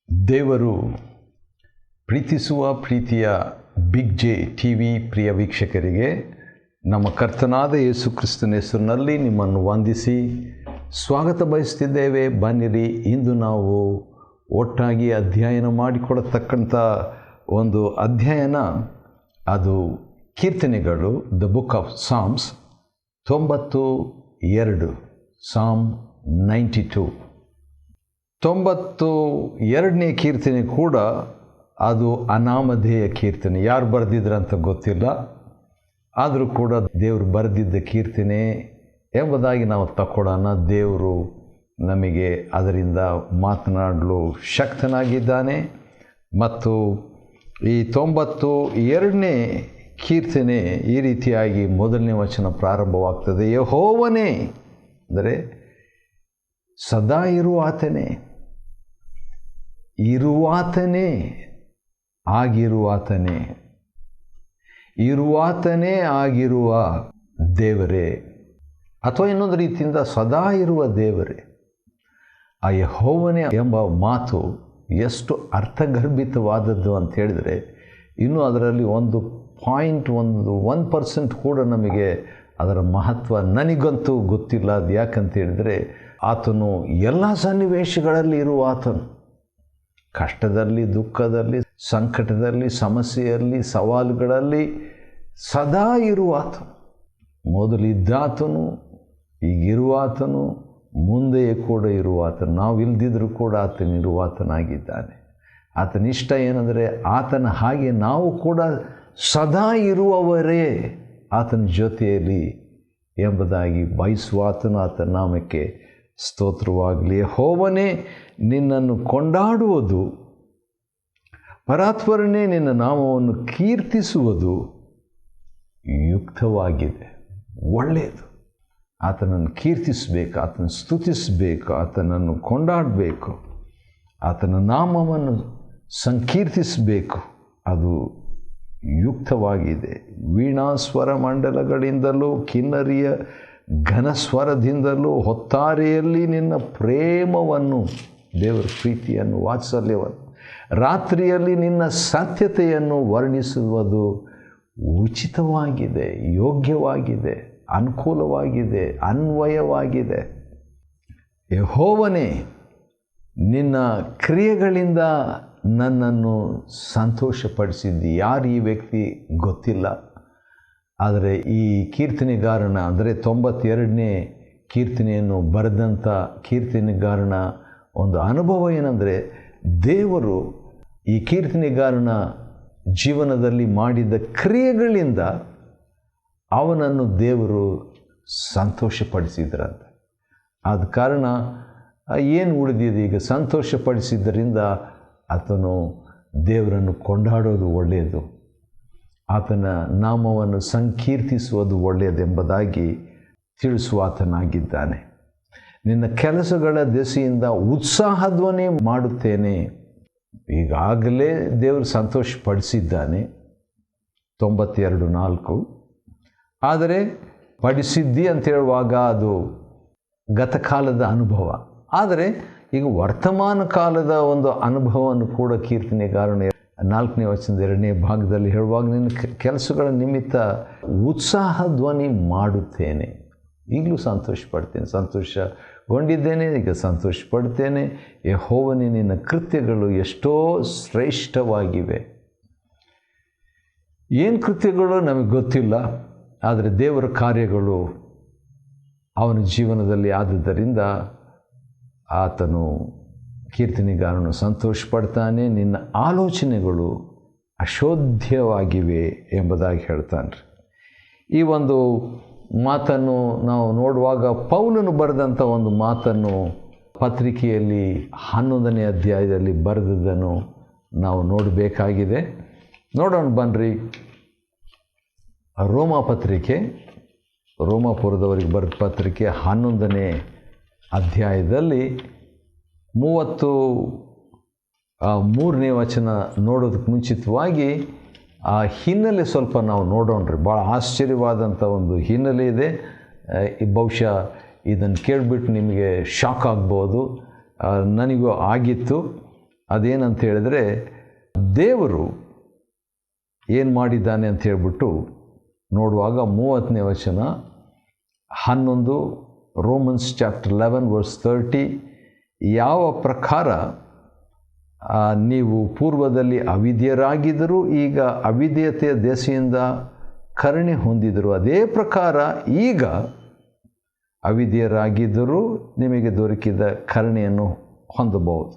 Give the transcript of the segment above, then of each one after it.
ದೇವರು ಪ್ರೀತಿಸುವ ಪ್ರೀತಿಯ ಬಿಗ್ ಜೆ ಟಿ ವಿ ಪ್ರಿಯ ವೀಕ್ಷಕರಿಗೆ ನಮ್ಮ ಕರ್ತನಾದ ಯೇಸು ಕ್ರಿಸ್ತನ ಹೆಸರಿನಲ್ಲಿ ನಿಮ್ಮನ್ನು ವಂದಿಸಿ ಸ್ವಾಗತ ಬಯಸ್ತಿದ್ದೇವೆ. ಬನ್ನಿರಿ, ಇಂದು ನಾವು ಒಟ್ಟಾಗಿ ಅಧ್ಯಯನ ಮಾಡಿಕೊಳ್ಳತಕ್ಕಂಥ ಒಂದು ಅಧ್ಯಯನ, ಅದು ಕೀರ್ತನೆಗಳು, ದ ಬುಕ್ ಆಫ್ ಸಾಮ್ಸ್ 92 ಸಾಮ್ 92. 92ನೇ ಕೀರ್ತನೆ ಕೂಡ ಅದು ಅನಾಮಧೇಯ ಕೀರ್ತನೆ. ಯಾರು ಬರೆದಿದ್ರಂತ ಗೊತ್ತಿಲ್ಲ, ಆದರೂ ಕೂಡ ದೇವರು ಬರೆದಿದ್ದ ಕೀರ್ತನೆ ಎಂಬುದಾಗಿ ನಾವು ತಗೊಳ್ಳೋಣ. ದೇವರು ನಮಗೆ ಅದರಿಂದ ಮಾತನಾಡಲು ಶಕ್ತನಾಗಿದ್ದಾನೆ. ಮತ್ತು ಈ 92ನೇ ಕೀರ್ತನೆ ಈ ರೀತಿಯಾಗಿ ಮೊದಲನೇ ವಚನ ಪ್ರಾರಂಭವಾಗ್ತದೆ. ಯೆಹೋವನೇ ಅಂದರೆ ಸದಾ ಇರುವಾತನೇ, ಇರುವಾತನೇ, ಆಗಿರುವಾತನೇ, ಇರುವಾತನೇ ಆಗಿರುವ ದೇವರೇ, ಅಥವಾ ಇನ್ನೊಂದು ರೀತಿಯಿಂದ ಸದಾ ಇರುವ ದೇವರೇ. ಆ ಯೆಹೋವನೇ ಎಂಬ ಮಾತು ಎಷ್ಟು ಅರ್ಥಗರ್ಭಿತವಾದದ್ದು ಅಂತ ಹೇಳಿದರೆ, ಇನ್ನೂ ಅದರಲ್ಲಿ 1% ಕೂಡ ನಮಗೆ ಅದರ ಮಹತ್ವ ನನಗಂತೂ ಗೊತ್ತಿಲ್ಲ. ಅದು ಯಾಕಂತ ಹೇಳಿದರೆ, ಆತನು ಎಲ್ಲ ಸನ್ನಿವೇಶಗಳಲ್ಲಿ ಇರುವ ಆತನು. ಕಷ್ಟದಲ್ಲಿ, ದುಃಖದಲ್ಲಿ, ಸಂಕಟದಲ್ಲಿ, ಸಮಸ್ಯೆಯಲ್ಲಿ, ಸವಾಲುಗಳಲ್ಲಿ ಸದಾ ಇರುವ ಆತನು. ಮೊದಲಿದ್ದಾತನು, ಈಗಿರುವಾತನು, ಮುಂದೆಯೇ ಕೂಡ ಇರುವಾತನು. ನಾವು ಇಲ್ದಿದ್ರೂ ಕೂಡ ಆತನು ಇರುವಾತನಾಗಿದ್ದಾನೆ. ಆತನ ಇಷ್ಟ ಏನಂದರೆ, ಆತನ ಹಾಗೆ ನಾವು ಕೂಡ ಸದಾ ಇರುವವರೇ ಆತನ ಜೊತೆಯಲ್ಲಿ ಎಂಬುದಾಗಿ ಬಯಸುವಾತನು. ಆತನ ನಾಮಕ್ಕೆ ಸ್ತೋತ್ರವಾಗಲಿ. ಯೆಹೋವನೇ, ನಿನ್ನನ್ನು ಕೊಂಡಾಡುವುದು, ಪರಾತ್ಪರನೇ ನಿನ್ನ ನಾಮವನ್ನು ಕೀರ್ತಿಸುವುದು ಯುಕ್ತವಾಗಿದೆ, ಒಳ್ಳೆಯದು. ಆತನನ್ನು ಕೀರ್ತಿಸಬೇಕು, ಆತನ ಸ್ತುತಿಸಬೇಕು, ಆತನನ್ನು ಕೊಂಡಾಡಬೇಕು, ಆತನ ನಾಮವನ್ನು ಸಂಕೀರ್ತಿಸಬೇಕು. ಅದು ಯುಕ್ತವಾಗಿದೆ. ವೀಣಾಸ್ವರ ಮಂಡಲಗಳಿಂದಲೂ ಕಿನ್ನರಿಯ ಘನಸ್ವರದಿಂದಲೂ ಹೊತ್ತಾರೆಯಲ್ಲಿ ನಿನ್ನ ಪ್ರೇಮವನ್ನು, ದೇವರ ಪ್ರೀತಿಯನ್ನು, ವಾತ್ಸಲ್ಯವನ್ನು, ರಾತ್ರಿಯಲ್ಲಿ ನಿನ್ನ ಸತ್ಯತೆಯನ್ನು ವರ್ಣಿಸುವುದು ಉಚಿತವಾಗಿದೆ, ಯೋಗ್ಯವಾಗಿದೆ, ಅನುಕೂಲವಾಗಿದೆ, ಅನ್ವಯವಾಗಿದೆ. ಯೆಹೋವನೇ, ನಿನ್ನ ಕ್ರಿಯೆಗಳಿಂದ ನನ್ನನ್ನು ಸಂತೋಷಪಡಿಸಿದ್ದಿ. ಯಾರು ಈ ವ್ಯಕ್ತಿ ಗೊತ್ತಿಲ್ಲ, ಆದರೆ ಈ ಕೀರ್ತನೆಗಾರನ ಅಂದರೆ 92ನೇ ಕೀರ್ತನೆಯನ್ನು ಬರೆದಂಥ ಕೀರ್ತನೆಗಾರನ ಒಂದು ಅನುಭವ ಏನಂದರೆ, ದೇವರು ಈ ಕೀರ್ತನೆಗಾರನ ಜೀವನದಲ್ಲಿ ಮಾಡಿದ ಕ್ರಿಯೆಗಳಿಂದ ಅವನನ್ನು ದೇವರು ಸಂತೋಷಪಡಿಸಿದ್ರಂತೆ. ಆದ ಕಾರಣ ಏನು ಉಳಿದಿದೆ ಈಗ? ಸಂತೋಷಪಡಿಸಿದ್ದರಿಂದ ಆತನು ದೇವರನ್ನು ಕೊಂಡಾಡೋದು ಒಳ್ಳೆಯದು, ಆತನ ನಾಮವನ್ನು ಸಂಕೀರ್ತಿಸುವುದು ಒಳ್ಳೆಯದೆಂಬುದಾಗಿ ತಿಳಿಸುವಾತನಾಗಿದ್ದಾನೆ. ನಿನ್ನ ಕೆಲಸಗಳ ದೆಸೆಯಿಂದ ಉತ್ಸಾಹಧ್ವನಿ ಮಾಡುತ್ತೇನೆ. ಈಗಾಗಲೇ ದೇವರು ಸಂತೋಷಪಡಿಸಿದ್ದಾನೆ 92:4. ಆದರೆ ಪಡಿಸಿದ್ದಿ ಅಂತ ಹೇಳುವಾಗ ಅದು ಗತಕಾಲದ ಅನುಭವ. ಆದರೆ ಈಗ ವರ್ತಮಾನ ಕಾಲದ ಒಂದು ಅನುಭವವನ್ನು ಕೂಡ ಕೀರ್ತನೆಗಾರನ 4ನೇ ವಚನದ 2ನೇ ಭಾಗದಲ್ಲಿ ಹೇಳುವಾಗ, ನಿನ್ನ ಕೆಲಸಗಳ ನಿಮಿತ್ತ ಉತ್ಸಾಹ ಧ್ವನಿ ಮಾಡುತ್ತೇನೆ. ಈಗಲೂ ಸಂತೋಷಪಡ್ತೇನೆ, ಸಂತೋಷಗೊಂಡಿದ್ದೇನೆ, ಈಗ ಸಂತೋಷಪಡ್ತೇನೆ. ಯೆಹೋವನೇ, ನಿನ್ನ ಕೃತ್ಯಗಳು ಎಷ್ಟೋ ಶ್ರೇಷ್ಠವಾಗಿವೆ. ಏನು ಕೃತ್ಯಗಳು ನಮಗೆ ಗೊತ್ತಿಲ್ಲ, ಆದರೆ ದೇವರ ಕಾರ್ಯಗಳು ಅವನ ಜೀವನದಲ್ಲಿ ಆದುದರಿಂದ ಆತನು, ಕೀರ್ತನೆಗಾರನು ಸಂತೋಷಪಡ್ತಾನೆ. ನಿನ್ನ ಆಲೋಚನೆಗಳು ಅಶೋಧ್ಯವಾಗಿವೆ ಎಂಬುದಾಗಿ ಹೇಳ್ತಾನೆ. ಈ ಒಂದು ಮಾತನ್ನು ನಾವು ನೋಡುವಾಗ, ಪೌಲನು ಬರೆದಂಥ ಒಂದು ಮಾತನ್ನು ಪತ್ರಿಕೆಯಲ್ಲಿ 11ನೇ ಅಧ್ಯಾಯದಲ್ಲಿ ಬರೆದಿದ್ದನ್ನು ನಾವು ನೋಡಬೇಕಾಗಿದೆ. ನೋಡೋಣ ಬನ್ನಿರಿ. ರೋಮಾಪುರದವರಿಗೆ ಬರೆದ ಪತ್ರಿಕೆ 11ನೇ ಅಧ್ಯಾಯದಲ್ಲಿ 33ನೇ ವಚನ ನೋಡೋದಕ್ಕೆ ಮುಂಚಿತವಾಗಿ ಆ ಹಿನ್ನೆಲೆ ಸ್ವಲ್ಪ ನಾವು ನೋಡೋಣ್ರಿ. ಭಾಳ ಆಶ್ಚರ್ಯವಾದಂಥ ಒಂದು ಹಿನ್ನೆಲೆ ಇದೆ. ಬಹುಶಃ ಇದನ್ನು ಕೇಳಿಬಿಟ್ಟು ನಿಮಗೆ ಶಾಕ್ ಆಗ್ಬೋದು. ನನಗೂ ಆಗಿತ್ತು. ಅದೇನಂತ ಹೇಳಿದ್ರೆ, ದೇವರು ಏನು ಮಾಡಿದ್ದಾನೆ ಅಂತ ಹೇಳ್ಬಿಟ್ಟು ನೋಡುವಾಗ 30ನೇ ವಚನ 11 ರೋಮನ್ಸ್ ಚಾಪ್ಟರ್ 11 ವರ್ಸ್ 30, ಯಾವ ಪ್ರಕಾರ ನೀವು ಪೂರ್ವದಲ್ಲಿ ಅವಿಧೇಯರಾಗಿದ್ದರೂ ಈಗ ಅವಿಧೇಯತೆಯ ದೆಸೆಯಿಂದ ಕರುಣೆ ಹೊಂದಿದರು, ಅದೇ ಪ್ರಕಾರ ಈಗ ಅವಿಧೇಯರಾಗಿದ್ದರೂ ನಿಮಗೆ ದೊರಕಿದ ಕರುಣೆಯನ್ನು ಹೊಂದಬಹುದು.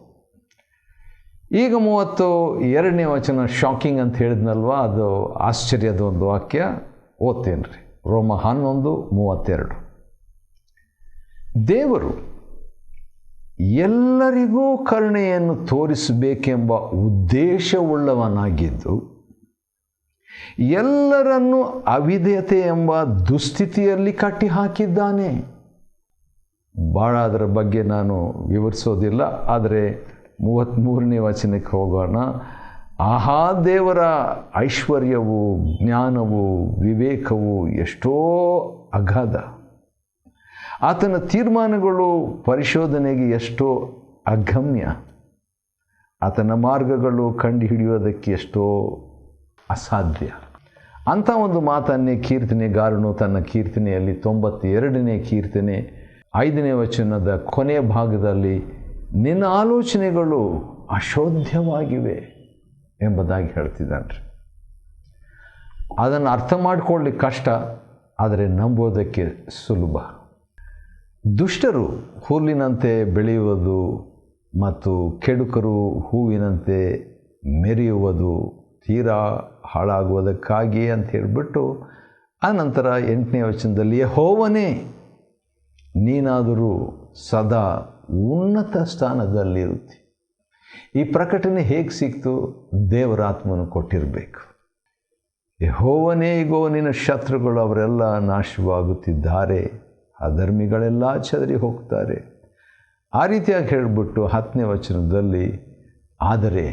ಈಗ 32ನೇ ವಚನ ಶಾಕಿಂಗ್ ಅಂತ ಹೇಳಿದ್ನಲ್ವ, ಅದು ಆಶ್ಚರ್ಯದ ಒಂದು ವಾಕ್ಯ. ಓದ್ತೇನೆ ರೀ, ರೋಮ 11:32. ದೇವರು ಎಲ್ಲರಿಗೂ ಕರುಣೆಯನ್ನು ತೋರಿಸಬೇಕೆಂಬ ಉದ್ದೇಶವುಳ್ಳವನಾಗಿದ್ದು ಎಲ್ಲರನ್ನೂ ಅವಿಧೇಯತೆ ಎಂಬ ದುಸ್ಥಿತಿಯಲ್ಲಿ ಕಟ್ಟಿ ಹಾಕಿದ್ದಾನೆ. ಭಾಳ ಅದರ ಬಗ್ಗೆ ನಾನು ವಿವರಿಸೋದಿಲ್ಲ, ಆದರೆ 33ನೇ ವಚನಕ್ಕೆ ಹೋಗೋಣ. ಆಹಾ, ದೇವರ ಐಶ್ವರ್ಯವು, ಜ್ಞಾನವು, ವಿವೇಕವು ಎಷ್ಟೋ ಅಗಾಧ, ಆತನ ತೀರ್ಮಾನಗಳು ಪರಿಶೋಧನೆಗೆ ಎಷ್ಟೋ ಅಗಮ್ಯ, ಆತನ ಮಾರ್ಗಗಳು ಕಂಡುಹಿಡಿಯೋದಕ್ಕೆ ಎಷ್ಟೋ ಅಸಾಧ್ಯ. ಅಂಥ ಒಂದು ಮಾತನ್ನೇ ಕೀರ್ತನೆಗಾರನು ತನ್ನ ಕೀರ್ತನೆಯಲ್ಲಿ 92ನೇ ಕೀರ್ತನೆ 5ನೇ ವಚನದ ಕೊನೆಯ ಭಾಗದಲ್ಲಿ ನಿನ್ನ ಆಲೋಚನೆಗಳು ಅಶೋಧ್ಯವಾಗಿವೆ ಎಂಬುದಾಗಿ ಹೇಳ್ತಿದ್ದಾನೆ. ಅದನ್ನು ಅರ್ಥ ಮಾಡಿಕೊಳ್ಳಿಕ್ಕೆ ಕಷ್ಟ, ಆದರೆ ನಂಬೋದಕ್ಕೆ ಸುಲಭ. ದುಷ್ಟರು ಹುಲ್ಲಿನಂತೆ ಬೆಳೆಯುವುದು ಮತ್ತು ಕೆಡುಕರು ಹೂವಿನಂತೆ ಮೆರೆಯುವುದು ತೀರಾ ಹಾಳಾಗುವುದಕ್ಕಾಗಿ ಅಂತ ಹೇಳಿಬಿಟ್ಟು, ಆನಂತರ 8ನೇ ವಚನದಲ್ಲಿ ಯೆಹೋವನೇ ನೀನಾದರೂ ಸದಾ ಉನ್ನತ ಸ್ಥಾನದಲ್ಲಿರುತ್ತಿ. ಈ ಪ್ರಕಟಣೆ ಹೇಗೆ ಸಿಕ್ತು? ದೇವರಾತ್ಮನು ಕೊಟ್ಟಿರಬೇಕು. ಯೆಹೋವನೇ, ಈಗೋ ನಿನ್ನ ಶತ್ರುಗಳು ಅವರೆಲ್ಲ ನಾಶವಾಗುತ್ತಿದ್ದಾರೆ, ಅಧರ್ಮಿಗಳೆಲ್ಲ ಚದರಿ ಹೋಗ್ತಾರೆ. ಆ ರೀತಿಯಾಗಿ ಹೇಳಿಬಿಟ್ಟು 10ನೇ ವಚನದಲ್ಲಿ ಆದರೆ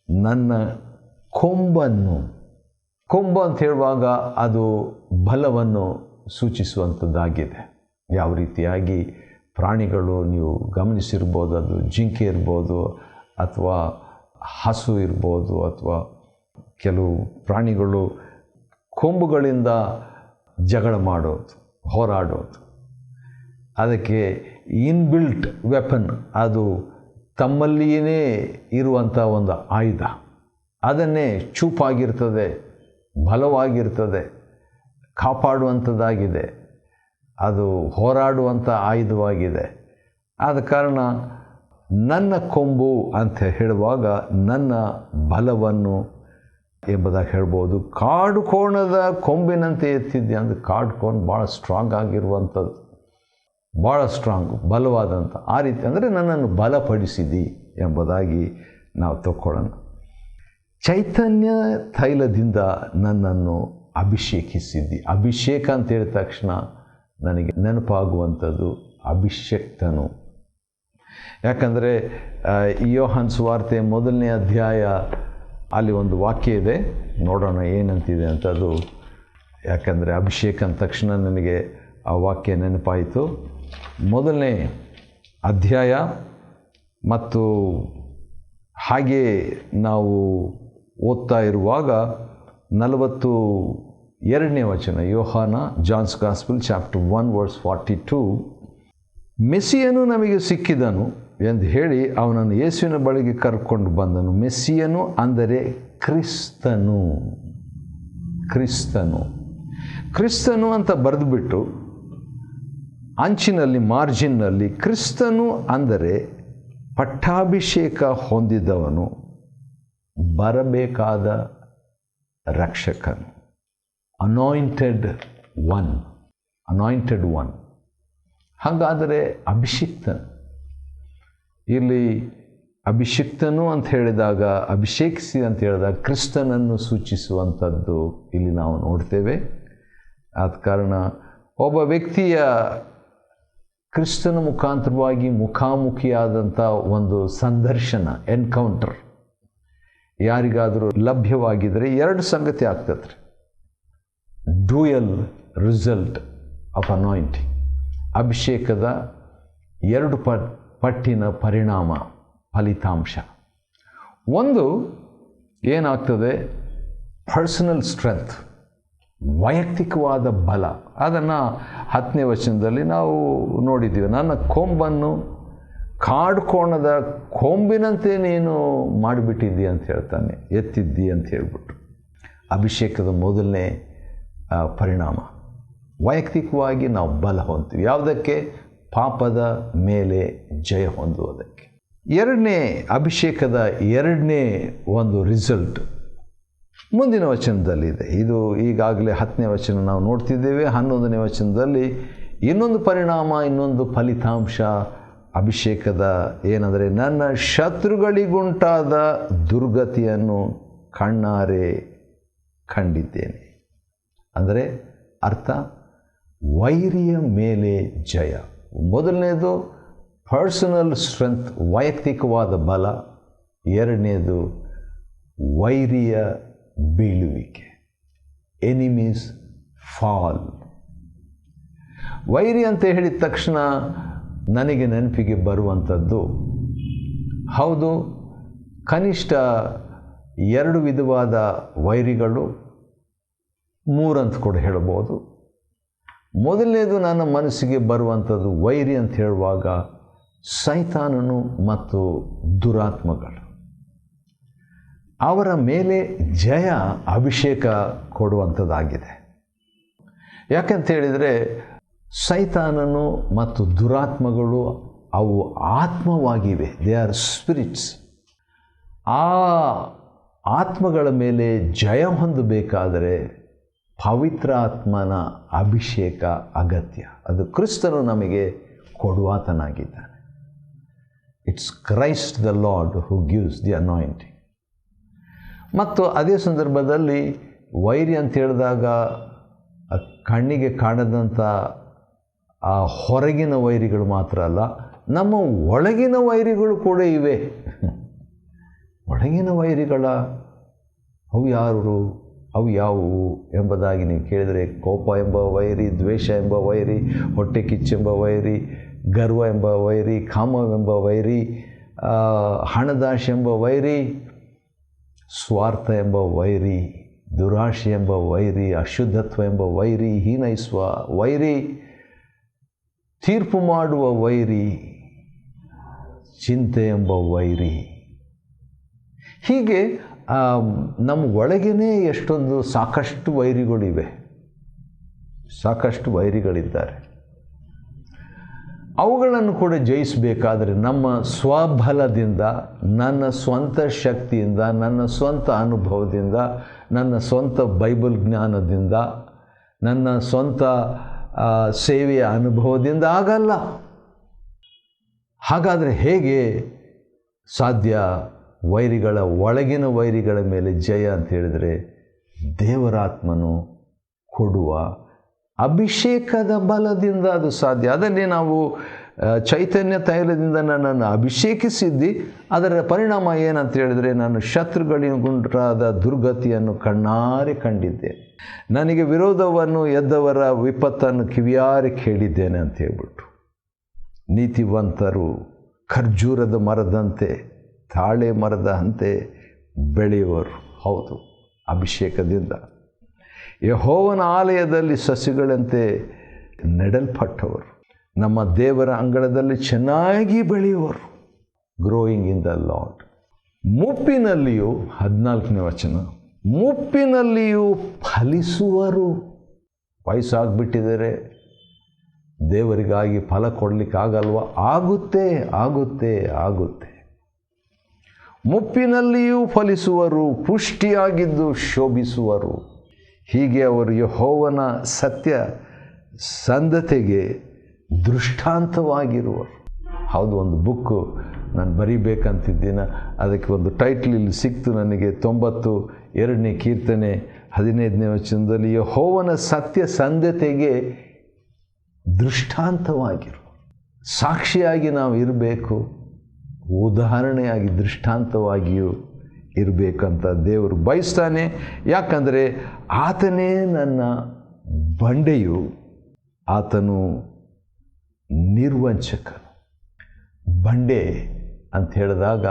ನನ್ನ ಕೊಂಬು ಅಂತ ಹೇಳುವಾಗ ಅದು ಬಲವನ್ನು ಸೂಚಿಸುವಂಥದ್ದಾಗಿದೆ. ಯಾವ ರೀತಿಯಾಗಿ ಪ್ರಾಣಿಗಳು, ನೀವು ಗಮನಿಸಿರ್ಬೋದು, ಅದು ಜಿಂಕೆ ಇರ್ಬೋದು ಅಥವಾ ಹಸು ಇರ್ಬೋದು, ಅಥವಾ ಕೆಲವು ಪ್ರಾಣಿಗಳು ಕೊಂಬುಗಳಿಂದ ಜಗಳ ಮಾಡೋದು, ಹೋರಾಡೋದು. ಅದಕ್ಕೆ ಇನ್ಬಿಲ್ಟ್ ವೆಪನ್, ಅದು ತಮ್ಮಲ್ಲಿಯೇ ಇರುವಂಥ ಒಂದು ಆಯುಧ. ಅದನ್ನೇ ಚೂಪಾಗಿರ್ತದೆ, ಬಲವಾಗಿರ್ತದೆ, ಕಾಪಾಡುವಂಥದ್ದಾಗಿದೆ, ಅದು ಹೋರಾಡುವಂಥ ಆಯುಧವಾಗಿದೆ. ಆದ ಕಾರಣ ನನ್ನ ಕೊಂಬು ಅಂತ ಹೇಳುವಾಗ ನನ್ನ ಬಲವನ್ನು ಎಂಬುದಾಗಿ ಹೇಳ್ಬೋದು. ಕಾಡು ಕೋಣದ ಕೊಂಬಿನಂತೆ ಎತ್ತಿದ್ದೆ ಅಂದರೆ ಕಾಡು ಕೋಣ ಭಾಳ ಸ್ಟ್ರಾಂಗ್ ಆಗಿರುವಂಥದ್ದು, ಭಾಳ ಸ್ಟ್ರಾಂಗು, ಬಲವಾದಂಥ. ಆ ರೀತಿ ಅಂದರೆ ನನ್ನನ್ನು ಬಲಪಡಿಸಿದಿ ಎಂಬುದಾಗಿ ನಾವು ತಗೊಳ್ಳೋಣ. ಚೈತನ್ಯ ತೈಲದಿಂದ ನನ್ನನ್ನು ಅಭಿಷೇಕಿಸಿದ್ದಿ. ಅಭಿಷೇಕ ಅಂತ ಹೇಳಿದ ತಕ್ಷಣ ನನಗೆ ನೆನಪಾಗುವಂಥದ್ದು ಅಭಿಷಕ್ತನು. ಯಾಕಂದರೆ ಯೋಹಾನ ಸುವಾರ್ತೆ 1ನೇ ಅಧ್ಯಾಯ ಅಲ್ಲಿ ಒಂದು ವಾಕ್ಯ ಇದೆ, ನೋಡೋಣ ಏನಂತಿದೆ ಅಂತದು. ಯಾಕಂದರೆ ಅಭಿಷೇಕ ಅಂದ ತಕ್ಷಣ ನನಗೆ ಆ ವಾಕ್ಯ ನೆನಪಾಯಿತು. 1ನೇ ಅಧ್ಯಾಯ ಮತ್ತು ಹಾಗೆ ನಾವು ಓದ್ತಾ ಇರುವಾಗ 42ನೇ ವಚನ, ಯೋಹಾನ ಜಾನ್ಸ್ ಗಾಸ್ಪಲ್ ಚಾಪ್ಟರ್ 1 ವರ್ಸ್ 42, ಮೆಸ್ಸಿಯನು ನಮಗೆ ಸಿಕ್ಕಿದನು ಎಂದು ಹೇಳಿ ಅವನನ್ನು ಯೇಸುವಿನ ಬಳಿಗೆ ಕರ್ಕೊಂಡು ಬಂದನು. ಮೆಸ್ಸಿಯನು ಅಂದರೆ ಕ್ರಿಸ್ತನು. ಕ್ರಿಸ್ತನು ಅಂತ ಬರೆದುಬಿಟ್ಟು ಅಂಚಿನಲ್ಲಿ ಮಾರ್ಜಿನ್ನಲ್ಲಿ ಕ್ರಿಸ್ತನು ಅಂದರೆ ಪಟ್ಟಾಭಿಷೇಕ ಹೊಂದಿದವನು, ಬರಬೇಕಾದ ರಕ್ಷಕನು, ಅನಾಯಿಂಟೆಡ್ ಒನ್. ಹಾಗಾದರೆ ಅಭಿಷಿಕ್ತನು, ಇಲ್ಲಿ ಅಭಿಷಿಕ್ತನು ಅಂತ ಹೇಳಿದಾಗ, ಅಭಿಷೇಕಿಸಿ ಅಂತ ಹೇಳಿದಾಗ ಕ್ರಿಸ್ತನನ್ನು ಸೂಚಿಸುವಂಥದ್ದು ಇಲ್ಲಿ ನಾವು ನೋಡ್ತೇವೆ. ಆದ ಕಾರಣ ಒಬ್ಬ ವ್ಯಕ್ತಿಯ ಕ್ರಿಸ್ತನ ಮುಖಾಂತರವಾಗಿ ಮುಖಾಮುಖಿಯಾದಂಥ ಒಂದು ಸಂದರ್ಶನ, ಎನ್ಕೌಂಟರ್ ಯಾರಿಗಾದರೂ ಲಭ್ಯವಾಗಿದ್ದರೆ 2 ಸಂಗತಿ ಆಗ್ತದೆ. ಡ್ಯೂಯಲ್ ರಿಸಲ್ಟ್ ಆಫ್ ಅನಾಯಿಂಟಿಂಗ್, ಅಭಿಷೇಕದ 2 ಪಟ್ಟಿನ ಪರಿಣಾಮ, ಫಲಿತಾಂಶ. ಒಂದು ಏನಾಗ್ತದೆ, ಪರ್ಸನಲ್ ಸ್ಟ್ರೆಂತ್, ವೈಯಕ್ತಿಕವಾದ ಬಲ. ಅದನ್ನು 10ನೇ ವಚನದಲ್ಲಿ ನಾವು ನೋಡಿದ್ದೀವಿ. ನನ್ನ ಕೊಂಬನ್ನು ಕಾಡ್ಕೋಣದ ಕೊಂಬಿನಂತೆ ನೀನು ಮಾಡಿಬಿಟ್ಟಿದ್ದಿ ಅಂತ ಹೇಳ್ತಾನೆ, ಎತ್ತಿದ್ದಿ ಅಂತ ಹೇಳ್ಬಿಟ್ಟು. ಅಭಿಷೇಕದ ಮೊದಲನೇ ಪರಿಣಾಮ, ವೈಯಕ್ತಿಕವಾಗಿ ನಾವು ಬಲ ಹೊಂದ್ತೀವಿ. ಯಾವುದಕ್ಕೆ? ಪಾಪದ ಮೇಲೆ ಜಯ ಹೊಂದುವುದಕ್ಕೆ. ಎರಡನೇ ಅಭಿಷೇಕದ ಎರಡನೇ ಒಂದು ರಿಸಲ್ಟ್ ಮುಂದಿನ ವಚನದಲ್ಲಿದೆ. ಇದು ಈಗಾಗಲೇ 10ನೇ ವಚನ ನಾವು ನೋಡ್ತಿದ್ದೇವೆ. 11ನೇ ವಚನದಲ್ಲಿ ಇನ್ನೊಂದು ಪರಿಣಾಮ, ಇನ್ನೊಂದು ಫಲಿತಾಂಶ ಅಭಿಷೇಕದ ಏನಂದರೆ, ನನ್ನ ಶತ್ರುಗಳಿಗುಂಟಾದ ದುರ್ಗತಿಯನ್ನು ಕಣ್ಣಾರೆ ಕಂಡಿದ್ದೇನೆ. ಅಂದರೆ ಅರ್ಥ, ವೈರಿಯ ಮೇಲೆ ಜಯ. ಮೊದಲನೇದು ಪರ್ಸನಲ್ ಸ್ಟ್ರೆಂತ್, ವೈಯಕ್ತಿಕವಾದ ಬಲ. ಎರಡನೇದು ವೈರಿಯ ಬೀಳುವಿಕೆ, ಎನಿಮೀಸ್ ಫಾಲ್. ವೈರಿ ಅಂತ ಹೇಳಿದ ತಕ್ಷಣ ನನಗೆ ನೆನಪಿಗೆ ಬರುವಂಥದ್ದು, ಹೌದು, ಕನಿಷ್ಠ 2 ವಿಧವಾದ ವೈರಿಗಳು, 3 ಅಂತ ಕೂಡ ಹೇಳ್ಬೋದು. ಮೊದಲನೇದು ನನ್ನ ಮನಸ್ಸಿಗೆ ಬರುವಂಥದ್ದು ವೈರಿ ಅಂತ ಹೇಳುವಾಗ ಸೈತಾನನು ಮತ್ತು ದುರಾತ್ಮಗಳು. ಅವರ ಮೇಲೆ ಜಯ ಅಭಿಷೇಕ ಕೊಡುವಂಥದ್ದಾಗಿದೆ. ಯಾಕಂತ ಹೇಳಿದರೆ, ಸೈತಾನನು ಮತ್ತು ದುರಾತ್ಮಗಳು ಅವು ಆತ್ಮವಾಗಿವೆ, ದೇ ಆರ್ ಸ್ಪಿರಿಟ್ಸ್. ಆ ಆತ್ಮಗಳ ಮೇಲೆ ಜಯ ಹೊಂದಬೇಕಾದರೆ ಪವಿತ್ರಾತ್ಮನ ಅಭಿಷೇಕ ಅಗತ್ಯ. ಅದು ಕ್ರಿಸ್ತನು ನಮಗೆ ಕೊಡುವಾತನಾಗಿದ್ದಾನೆ. It's Christ the lord who gives the anointing. ಮತ್ತು ಅದೇ ಸಂದರ್ಭದಲ್ಲಿ ವೈರಿ ಅಂತ ಹೇಳಿದಾಗ ಕಣ್ಣಿಗೆ ಕಾಣದಂಥ ಆ ಹೊರಗಿನ ವೈರಿಗಳು ಮಾತ್ರ ಅಲ್ಲ, ನಮ್ಮ ಒಳಗಿನ ವೈರಿಗಳು ಕೂಡ ಇವೆ. ಒಳಗಿನ ವೈರಿಗಳ ಅವು ಯಾರು, ಅವು ಯಾವುವು ಎಂಬುದಾಗಿ ನೀವು ಕೇಳಿದರೆ, ಕೋಪ ಎಂಬ ವೈರಿ, ದ್ವೇಷ ಎಂಬ ವೈರಿ, ಹೊಟ್ಟೆ ಕಿಚ್ಚೆಂಬ ವೈರಿ, ಗರ್ವ ಎಂಬ ವೈರಿ, ಕಾಮವೆಂಬ ವೈರಿ, ಹಣದಾಶೆ ಎಂಬ ವೈರಿ, ಸ್ವಾರ್ಥ ಎಂಬ ವೈರಿ, ದುರಾಶೆ ಎಂಬ ವೈರಿ, ಅಶುದ್ಧತ್ವ ಎಂಬ ವೈರಿ, ಹೀನೈಸುವ ವೈರಿ, ತೀರ್ಪು ಮಾಡುವ ವೈರಿ, ಚಿಂತೆ ಎಂಬ ವೈರಿ. ಹೀಗೆ ನಮ್ಮ ಒಳಗೇ ಎಷ್ಟೊಂದು ಸಾಕಷ್ಟು ವೈರಿಗಳಿವೆ, ಸಾಕಷ್ಟು ವೈರಿಗಳಿದ್ದಾರೆ. ಅವುಗಳನ್ನು ಕೂಡ ಜಯಿಸಬೇಕಾದರೆ ನಮ್ಮ ಸ್ವಬಲದಿಂದ, ನನ್ನ ಸ್ವಂತ ಶಕ್ತಿಯಿಂದ, ನನ್ನ ಸ್ವಂತ ಅನುಭವದಿಂದ, ನನ್ನ ಸ್ವಂತ ಬೈಬಲ್ ಜ್ಞಾನದಿಂದ, ನನ್ನ ಸ್ವಂತ ಸೇವೆಯ ಅನುಭವದಿಂದ ಆಗಲ್ಲ. ಹಾಗಾದರೆ ಹೇಗೆ ಸಾಧ್ಯ ವೈರಿಗಳ, ಒಳಗಿನ ವೈರಿಗಳ ಮೇಲೆ ಜಯ ಅಂತ ಹೇಳಿದರೆ? ದೇವರಾತ್ಮನು ಕೊಡುವ ಅಭಿಷೇಕದ ಬಲದಿಂದ ಅದು ಸಾಧ್ಯ. ಅದನ್ನೇ ನಾವು ಚೈತನ್ಯ ತೈಲದಿಂದ ನನ್ನನ್ನು ಅಭಿಷೇಕಿಸಿದ್ದಿ, ಅದರ ಪರಿಣಾಮ ಏನಂತ ಹೇಳಿದರೆ, ನಾನು ಶತ್ರುಗಳಿಗುಂಟಾದ ದುರ್ಗತಿಯನ್ನು ಕಣ್ಣಾರೆ ಕಂಡಿದ್ದೆ, ನನಗೆ ವಿರೋಧವನ್ನು ಎದ್ದವರ ವಿಪತ್ತನ್ನು ಕಿವಿಯಾರೆ ಕೇಳಿದ್ದೇನೆ ಅಂತ ಹೇಳ್ಬಿಟ್ಟು. ನೀತಿವಂತರು ಖರ್ಜೂರದ ಮರದಂತೆ, ತಾಳೆ ಮರದ ಅಂತೆ ಬೆಳೆಯುವರು. ಹೌದು, ಅಭಿಷೇಕದಿಂದ. ಯೆಹೋವನ ಆಲಯದಲ್ಲಿ ಸಸಿಗಳಂತೆ ನೆಡಲ್ಪಟ್ಟವರು, ನಮ್ಮ ದೇವರ ಅಂಗಳದಲ್ಲಿ ಚೆನ್ನಾಗಿ ಬೆಳೆಯುವರು. Growing in the lord. ಮುಪ್ಪಿನಲ್ಲಿಯೂ, 14ನೇ ವಚನ, ಮುಪ್ಪಿನಲ್ಲಿಯೂ ಫಲಿಸುವರು. ವಯಸ್ಸಾಗ್ಬಿಟ್ಟಿದ್ದಾರೆ, ದೇವರಿಗಾಗಿ ಫಲ ಕೊಡಲಿಕ್ಕಾಗಲ್ವ? ಆಗುತ್ತೆ ಆಗುತ್ತೆ ಆಗುತ್ತೆ. ಮುಪ್ಪಿನಲ್ಲಿಯೂ ಫಲಿಸುವರು, ಪುಷ್ಟಿಯಾಗಿದ್ದು ಶೋಭಿಸುವರು. ಹೀಗೆ ಅವರು ಯೆಹೋವನ ಸತ್ಯ ಸಂಧತೆಗೆ ದೃಷ್ಟಾಂತವಾಗಿರುವರು. ಹೌದು, ಒಂದು ಬುಕ್ಕು ನಾನು ಬರೀಬೇಕಂತಿದ್ದೀನ, ಅದಕ್ಕೆ ಒಂದು ಟೈಟ್ಲ್ ಇಲ್ಲಿ ಸಿಕ್ತು ನನಗೆ. 92ನೇ ಕೀರ್ತನೆ 15ನೇ ವಚನದಲ್ಲಿ, ಯೆಹೋವನ ಸತ್ಯ ಸಂಧತೆಗೆ ದೃಷ್ಟಾಂತವಾಗಿರು. ಸಾಕ್ಷಿಯಾಗಿ ನಾವು ಇರಬೇಕು, ಉದಾಹರಣೆಯಾಗಿ ದೃಷ್ಟಾಂತವಾಗಿಯೂ ಇರಬೇಕಂತ ದೇವರು ಬಯಸ್ತಾನೆ. ಯಾಕಂದರೆ ಆತನೇ ನನ್ನ ಬಂಡೆಯು, ಆತನು ನಿರ್ವಂಚಕನು. ಬಂಡೆ ಅಂತ ಹೇಳಿದಾಗ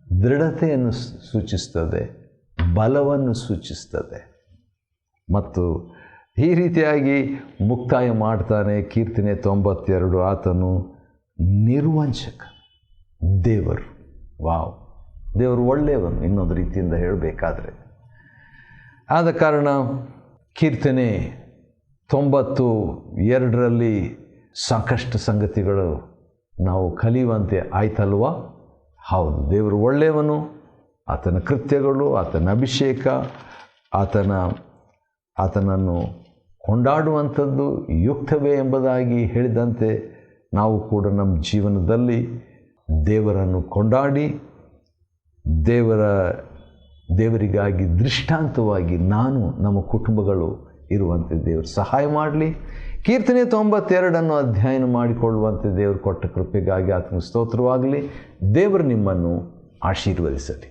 ದೃಢತೆಯನ್ನು ಸೂಚಿಸ್ತದೆ, ಬಲವನ್ನು ಸೂಚಿಸ್ತದೆ. ಮತ್ತು ಈ ರೀತಿಯಾಗಿ ಮುಕ್ತಾಯ ಮಾಡ್ತಾನೆ ಕೀರ್ತನೆ 92. ಆತನು ನಿರ್ವಂಚಕ ದೇವರು. ವಾವ್, ದೇವರು ಒಳ್ಳೆಯವನು ಇನ್ನೊಂದು ರೀತಿಯಿಂದ ಹೇಳಬೇಕಾದ್ರೆ. ಆದ ಕಾರಣ ಕೀರ್ತನೆ 92ರಲ್ಲಿ ಸಾಕಷ್ಟು ಸಂಗತಿಗಳು ನಾವು ಕಲಿಯುವಂತೆ ಆಯ್ತಲ್ವ? ಹೌದು, ದೇವರು ಒಳ್ಳೆಯವನು, ಆತನ ಕೃತ್ಯಗಳು, ಆತನ ಅಭಿಷೇಕ, ಆತನನ್ನು ಕೊಂಡಾಡುವಂಥದ್ದು ಯುಕ್ತವೇ ಎಂಬುದಾಗಿ ಹೇಳಿದಂತೆ ನಾವು ಕೂಡ ನಮ್ಮ ಜೀವನದಲ್ಲಿ ದೇವರನ್ನು ಕೊಂಡಾಡಿ ದೇವರಿಗಾಗಿ ದೃಷ್ಟಾಂತವಾಗಿ ನಮ್ಮ ಕುಟುಂಬಗಳು ಇರುವಂತೆ ದೇವರು ಸಹಾಯ ಮಾಡಲಿ. ಕೀರ್ತನೆ 92 ಅಧ್ಯಯನ ಮಾಡಿಕೊಳ್ಳುವಂತೆ ದೇವರು ಕೊಟ್ಟ ಕೃಪೆಗಾಗಿ ಆತನ ಸ್ತೋತ್ರವಾಗಲಿ. ದೇವರು ನಿಮ್ಮನ್ನು ಆಶೀರ್ವದಿಸಲಿ.